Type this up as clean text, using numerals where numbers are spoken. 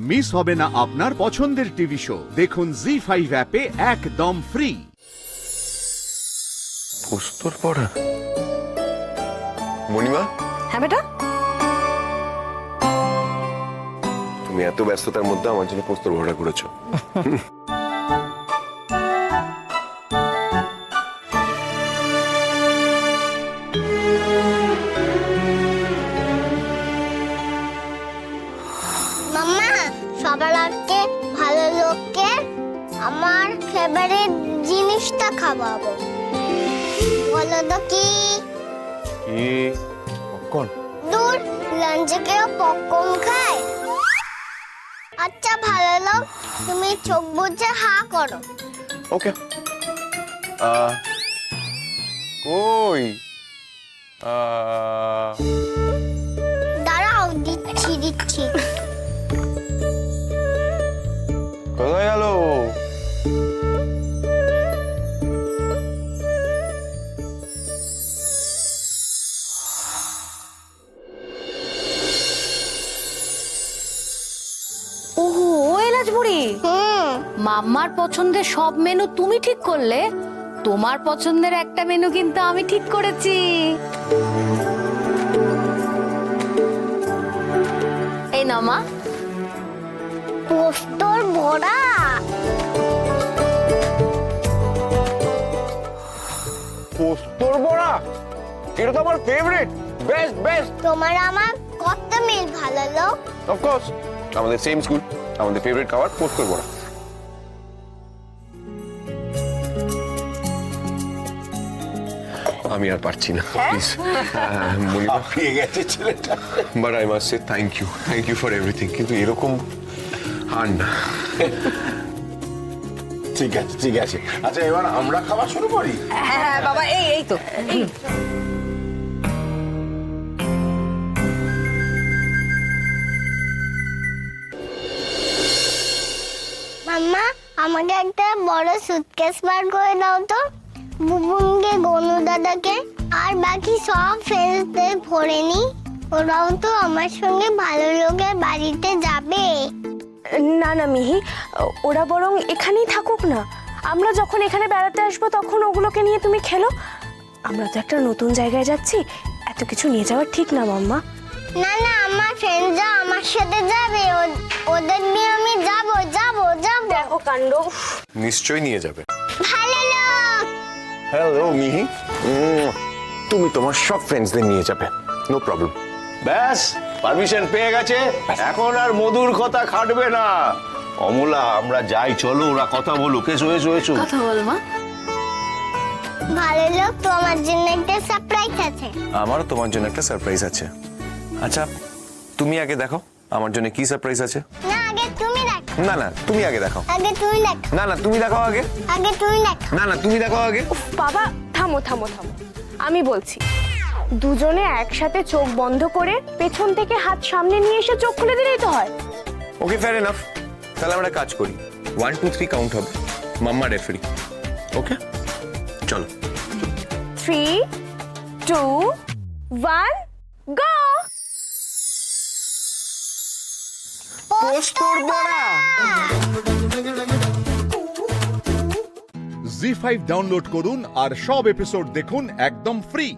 Miss হবে না আপনার পছন্দের টিভি শো। দেখুন জি5 অ্যাপে একদম ফ্রি। পোস্তর পড়া। মণিমা, হ্যাঁ বেটা, তুমি এত ব্যস্ততার মধ্যে আমার জন্য পোস্তর পড়া করেছো। মাম্মা, সবার আগে ভালো লোককে আমার ফেভারিট জিনিসটা খাওয়াবো। বলো তো কি? পপকর্ন। দূর, লাঞ্চে কেউ পপকর্ন খায়? আচ্ছা ভালো লোক, তুমি চোখ বুজে হা করো। ওকে। কই? দাঁড়াও, দিচ্ছি। কোথায় গেল? ওহো এলাচ বুড়ি, মাম্মার পছন্দের সব মেনু তুমি ঠিক করলে, তোমার পছন্দের একটা মেনু কিন্তু আমি ঠিক করেছি। এই নাও মা। পোস্তর বড়া। পোস্তর বড়া? এটা তো আমার ফেভারিট। বেস্ট। তোমার আমার কত মিল ভালো লোক। অফ কোর্স, আমাদের সেম স্কুল, আমাদের ফেভারিট খাবার পোস্তর বড়া। আমি আর পারছি না, প্লিজ। মনিমা পেয়ে গেছে ছেলেটা। But I must say thank you for everything. কিন্তু এরকম আর না। ঠিক আছে। আচ্ছা, এবার আমরা খাওয়া শুরু করি। হ্যাঁ বাবা, এই তো। মাম্মা, আমাকে একটা বড় সুটকেস বার করে দাও তো। বুবুনকে, গনু দাদাকে আর বাকি সব ফ্রেন্ডসদের ভরে নি। ওরাও তো আমার সঙ্গে ভালো লোকের বাড়িতে যাবে। না না মিহি, ওরা বরং এখানেই থাকুক না। আমরা যখন এখানে বেড়াতে আসবো তখন ওগুলোকে নিয়ে তুমি খেলো। আমরা তো একটা নতুন জায়গায় যাচ্ছি, এত কিছু নিয়ে যাওয়া ঠিক না মাম্মা। না, আমার ফ্রেন্ডরা আমার সাথে যাবে। ওদের নিয়ে আমি যাব। দেখো কাণ্ড। নিশ্চয়ই নিয়ে যাবে। ভালো লোক। হ্যালো মিহি, তুমি তোমার সব ফ্রেন্ডসদের নিয়ে যাবে, নো প্রবলেম। ব্যাস, পারমিশন পেয়ে গেছে, এখন আর মধুর কথা খাটবে না। অমলা, আমরা যাই, চলো, ওরা কথা বলুক। এসো। কথা বল মা। ভালো লোক, তোমার জন্য একটা সারপ্রাইজ আছে। আমারও তোমার জন্য একটা সারপ্রাইজ আছে। আচ্ছা, তুমি আগে দেখো আমার জন্য কি সারপ্রাইজ আছে। না, আগে তুমি দেখো। না, তুমি আগে দেখো। আগে তুমি দেখো। না, তুমি দেখো আগে। আগে তুমি দেখো। না, তুমি দেখো আগে। উফ বাবা, থামো। আমি বলছি, দুজনে একসাথে চোখ বন্ধ করে পেছন থেকে হাত সামনে নিয়ে এসে চোখ খুলে দিলেই তো হয়। ওকে, ফেয়ার এনাফ। তাহলে আমরা কাজ করি, 1 2 3 কাউন্ট হবে, মাম্মা রেফারি। ওকে, চলো। 3 2 1 গো। পোস্তর বড়া। জি5 ডাউনলোড করুন আর সব এপিসোড দেখুন একদম ফ্রি।